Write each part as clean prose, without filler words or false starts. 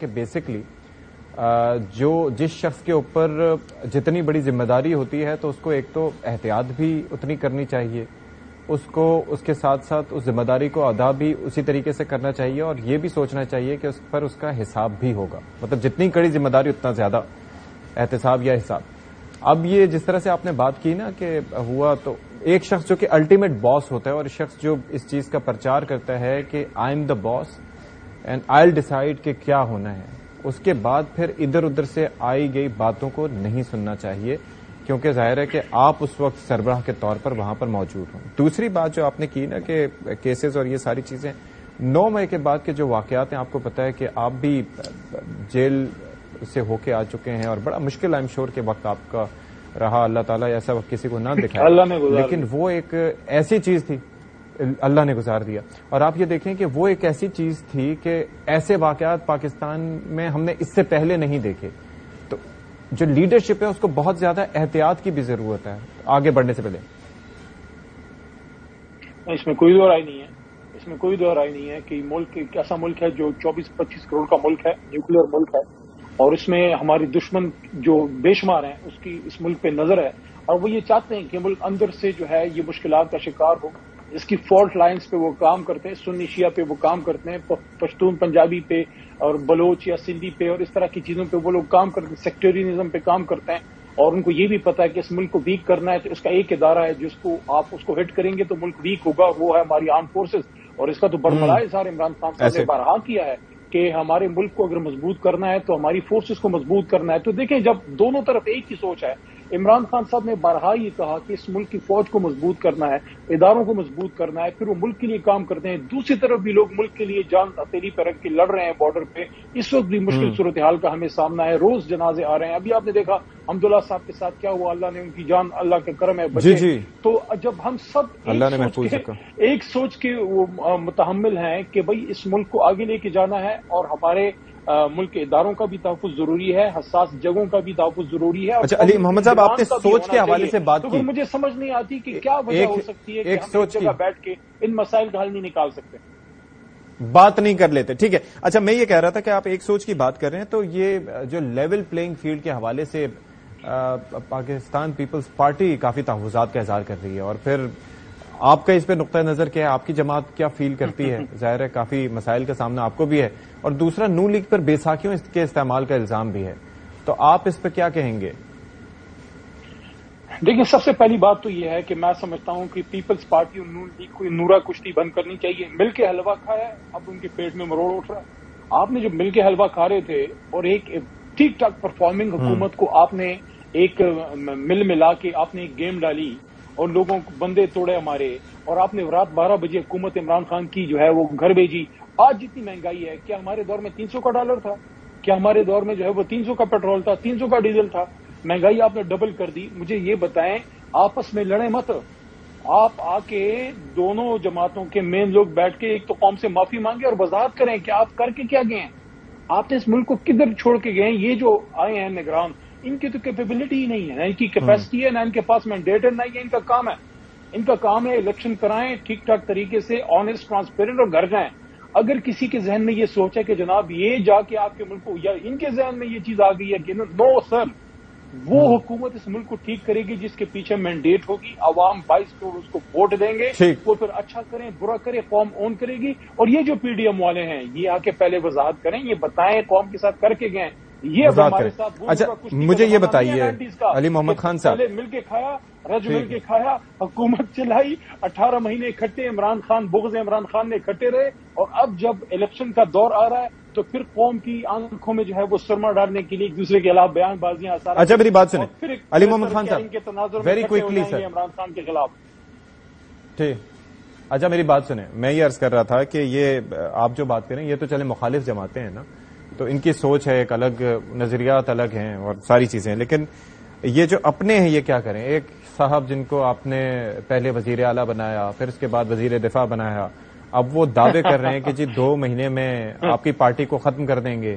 کہ بیسکلی جس شخص کے اوپر جتنی بڑی ذمہ داری ہوتی ہے تو اس کو ایک تو احتیاط بھی اتنی کرنی چاہیے، اس کو اس کے ساتھ ساتھ اس ذمہ داری کو ادا بھی اسی طریقے سے کرنا چاہیے، اور یہ بھی سوچنا چاہیے کہ اس پر اس کا حساب بھی ہوگا، مطلب جتنی کڑی ذمہ داری اتنا زیادہ احتساب یا حساب۔ اب یہ جس طرح سے آپ نے بات کی نا کہ ہوا، تو ایک شخص جو کہ الٹیمیٹ باس ہوتا ہے اور شخص جو اس چیز کا پرچار کرتا ہے کہ I am the boss and I will decide کہ کیا ہونا ہے، اس کے بعد پھر ادھر ادھر سے آئی گئی باتوں کو نہیں سننا چاہیے، کیونکہ ظاہر ہے کہ آپ اس وقت سربراہ کے طور پر وہاں پر موجود ہوں۔ دوسری بات جو آپ نے کی نا کہ کیسز اور یہ ساری چیزیں 9 مئی کے بعد کے جو واقعات ہیں، آپ کو پتا ہے کہ آپ بھی جیل سے ہو کے آ چکے ہیں اور بڑا مشکل آئی ایم شیور کے وقت آپ کا رہا، اللہ تعالیٰ ایسا وقت کسی کو نہ دکھائے، لیکن وہ ایک ایسی چیز تھی، اللہ نے گزار دیا، اور آپ یہ دیکھیں کہ وہ ایک ایسی چیز تھی کہ ایسے واقعات پاکستان میں ہم نے اس سے پہلے نہیں دیکھے۔ تو جو لیڈرشپ ہے اس کو بہت زیادہ احتیاط کی بھی ضرورت ہے آگے بڑھنے سے پہلے۔ اس میں کوئی دو رائے نہیں ہے، اس میں کوئی دو رائے نہیں ہے کہ ملک ایک ایسا ملک ہے جو 24-25 کروڑ کا ملک ہے، نیوکلیر ملک ہے، اور اس میں ہماری دشمن جو بے شمار ہیں اس کی اس ملک پہ نظر ہے، اور وہ یہ چاہتے ہیں کہ ملک اندر سے جو ہے یہ مشکلات کا شکار ہو، اس کی فالٹ لائنز پہ وہ کام کرتے ہیں، سنی شیعہ پہ وہ کام کرتے ہیں، پشتون پنجابی پہ اور بلوچ یا سندھی پہ اور اس طرح کی چیزوں پہ وہ لوگ کام کرتے ہیں، سیکٹرینزم پہ کام کرتے ہیں، اور ان کو یہ بھی پتا ہے کہ اس ملک کو ویک کرنا ہے تو اس کا ایک ادارہ ہے جس کو آپ اس کو ہٹ کریں گے تو ملک ویک ہوگا، وہ ہے ہماری آرم فورسز، اور اس کا تو برملا اظہار عمران خان صاحب نے بارہا کیا ہے کہ ہمارے ملک کو اگر مضبوط کرنا ہے تو ہماری فورسز کو مضبوط کرنا ہے۔ تو دیکھیں جب دونوں طرف ایک ہی سوچ ہے، عمران خان صاحب نے بارہا یہ کہا کہ اس ملک کی فوج کو مضبوط کرنا ہے، اداروں کو مضبوط کرنا ہے، پھر وہ ملک کے لیے کام کرتے ہیں، دوسری طرف بھی لوگ ملک کے لیے جان ہتھیلی پہ رکھ کے لڑ رہے ہیں بارڈر پہ، اس وقت بھی مشکل صورتحال کا ہمیں سامنا ہے، روز جنازے آ رہے ہیں، ابھی آپ نے دیکھا حمداللہ صاحب کے ساتھ کیا ہوا، اللہ نے ان کی جان اللہ کے کرم ہے بچے۔ تو جب ہم سب ایک سوچ کے وہ متحمل ہیں کہ بھئی اس ملک کو آگے لے کے جانا ہے اور ہمارے ملک کے اداروں کا بھی تحفظ ضروری ہے، حساس جگہوں کا بھی تحفظ ضروری ہے۔ اچھا علی محمد صاحب، آپ نے سوچ کے حوالے سے بات کی، تو مجھے سمجھ نہیں آتی کہ کیا وجہ ہو سکتی ہے کہ ہم ایک جگہ بیٹھ کے ان مسائل کا حل نہیں نکال سکتے، بات نہیں کر لیتے۔ ٹھیک ہے، اچھا میں یہ کہہ رہا تھا کہ آپ ایک سوچ کی بات کر رہے ہیں، تو یہ جو لیول پلینگ فیلڈ کے حوالے سے پاکستان پیپلز پارٹی کافی تحفظات کا اظہار کر رہی ہے، اور پھر آپ کا اس پہ نقطہ نظر کیا ہے، آپ کی جماعت کیا فیل کرتی ہے؟ ظاہر ہے کافی مسائل کا سامنا آپ کو بھی ہے، اور دوسرا نون لیگ پر بیساکھیوں کے استعمال کا الزام بھی ہے، تو آپ اس پہ کیا کہیں گے؟ دیکھیں سب سے پہلی بات تو یہ ہے کہ میں سمجھتا ہوں کہ پیپلز پارٹی اور نون لیگ کو نورا کشتی بند کرنی چاہیے۔ مل کے حلوہ کھایا ہے، اب ان کے پیٹ میں مروڑ اٹھ رہا ہے۔ آپ نے جو مل کے حلوہ کھا رہے تھے اور ایک ٹھیک ٹھاک پرفارمنگ حکومت کو آپ نے ایک مل ملا کے آپ نے ایک گیم ڈالی اور لوگوں کو بندے توڑے ہمارے، اور آپ نے رات 12 بجے حکومت عمران خان کی جو ہے وہ گھر بھیجی۔ آج جتنی مہنگائی ہے، کیا ہمارے دور میں 300 کا ڈالر تھا؟ کیا ہمارے دور میں جو ہے وہ 300 کا پیٹرول تھا، 300 کا ڈیزل تھا؟ مہنگائی آپ نے ڈبل کر دی۔ مجھے یہ بتائیں، آپس میں لڑیں مت، آپ آ کے دونوں جماعتوں کے مین لوگ بیٹھ کے ایک تو قوم سے معافی مانگے اور وضاحت کریں کہ آپ کر کے کیا گئے ہیں، آپ نے اس ملک کو کدھر چھوڑ کے گئے ہیں۔ یہ جو آئے ہیں نگران، ان کی تو کیپیبلٹی ہی نہیں ہے، نہ ان کی کیپیسٹی ہے، نہ ان کے پاس مینڈیٹ ہے، نہ یہ ان کا کام ہے۔ ان کا کام ہے الیکشن کرائیں ٹھیک ٹھاک طریقے سے، آنےسٹ ٹرانسپیرنٹ، اور گھر جائیں۔ اگر کسی کے ذہن میں یہ سوچ ہے کہ جناب یہ جا کے آپ کے ملک کو، یا ان کے ذہن میں یہ چیز آ گئی ہے کہ نو سر، وہ حکومت اس ملک کو ٹھیک کرے گی جس کے پیچھے مینڈیٹ ہوگی، عوام 22 کروڑ اس کو ووٹ دیں گے، وہ پھر اچھا کریں برا کرے قوم اون کرے گی۔ اور یہ جو پی ڈی ایم والے ہیں یہ آ کے پہلے وضاحت کریں، یہ بتائیں قوم کے ساتھ کر کے گئے، یہ اب ہمارے ساتھ۔ اچھا مجھے یہ بتائیے علی محمد خان صاحب، پہلے مل کے کھایا، رج مل کے کھایا، حکومت چلائی، 18 مہینے اکٹھے عمران خان، بغض عمران خان نے اکٹھے رہے، اور اب جب الیکشن کا دور آ رہا ہے تو پھر قوم کی آنکھوں میں جو ہے وہ سرما ڈالنے کے لیے ایک دوسرے کے خلاف بیان بازیاں۔ اچھا میری بات سنیں علی محمد خان صاحب، ویری کوئکلی سر، عمران خان کے خلاف۔ ٹھیک، اچھا میری بات سنیں، میں یہ عرض کر رہا تھا کہ یہ آپ جو بات کریں یہ تو چلے مخالف جماعتیں ہیں نا، تو ان کی سوچ ہے ایک الگ، نظریات الگ ہیں اور ساری چیزیں، لیکن یہ جو اپنے ہیں یہ کیا کریں؟ ایک صاحب جن کو آپ نے پہلے وزیر اعلیٰ بنایا، پھر اس کے بعد وزیر دفاع بنایا، اب وہ دعوے کر رہے ہیں کہ جی 2 مہینے میں آپ کی پارٹی کو ختم کر دیں گے،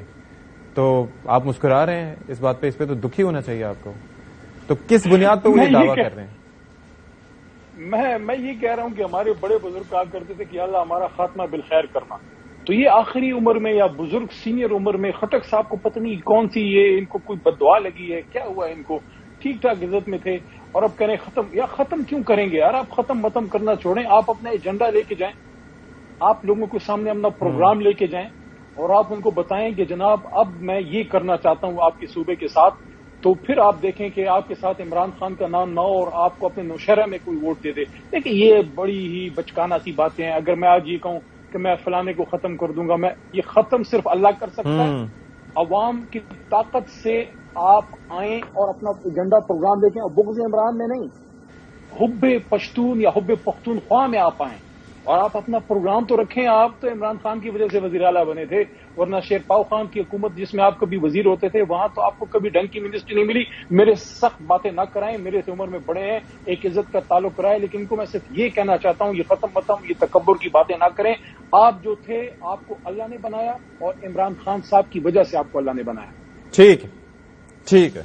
تو آپ مسکرا رہے ہیں اس بات پہ، اس پہ تو دکھی ہونا چاہیے آپ کو، تو کس بنیاد پہ وہ یہ دعویٰ کر رہے ہیں؟ میں یہ کہہ رہا ہوں کہ ہمارے بڑے بزرگ کہا کرتے تھے کہ اللہ ہمارا خاتمہ بالخیر کرنا، تو یہ آخری عمر میں یا بزرگ سینئر عمر میں خٹک صاحب کو پتہ نہیں کون سی یہ ان کو کوئی بددعا لگی ہے، کیا ہوا ہے ان کو، ٹھیک ٹھاک عزت میں تھے اور اب کہہ رہے ختم. یا ختم کیوں کریں گے یار، آپ ختم کرنا چھوڑیں، آپ اپنا ایجنڈا لے کے جائیں، آپ لوگوں کے سامنے اپنا پروگرام لے کے جائیں اور آپ ان کو بتائیں کہ جناب اب میں یہ کرنا چاہتا ہوں آپ کے صوبے کے ساتھ. تو پھر آپ دیکھیں کہ آپ کے ساتھ عمران خان کا نام نہ ہو اور آپ کو اپنے نوشہرہ میں کوئی ووٹ دے دے. دیکھیں یہ بڑی ہی بچکانہ سی باتیں ہیں. اگر میں آج یہ کہوں کہ میں فلانے کو ختم کر دوں گا، میں یہ ختم صرف اللہ کر سکتا ہے. عوام کی طاقت سے آپ آئیں اور اپنا ایجنڈا پروگرام دیکھیں، اور بغض عمران میں نہیں، حب پشتون یا حب پختونخوا میں آپ آئیں اور آپ اپنا پروگرام تو رکھیں. آپ تو عمران خان کی وجہ سے وزیر اعلیٰ بنے تھے، ورنہ شیر پاؤ خان کی حکومت جس میں آپ کبھی وزیر ہوتے تھے وہاں تو آپ کو کبھی ڈنگ کی منسٹری نہیں ملی. میرے سخت باتیں نہ کرائیں، میرے سے عمر میں بڑے ہیں، ایک عزت کا تعلق کرائے، لیکن ان کو میں صرف یہ کہنا چاہتا ہوں یہ ختم یہ تکبر کی باتیں نہ کریں. آپ جو تھے آپ کو اللہ نے بنایا اور عمران خان صاحب کی وجہ سے آپ کو اللہ نے بنایا. ٹھیک ہے.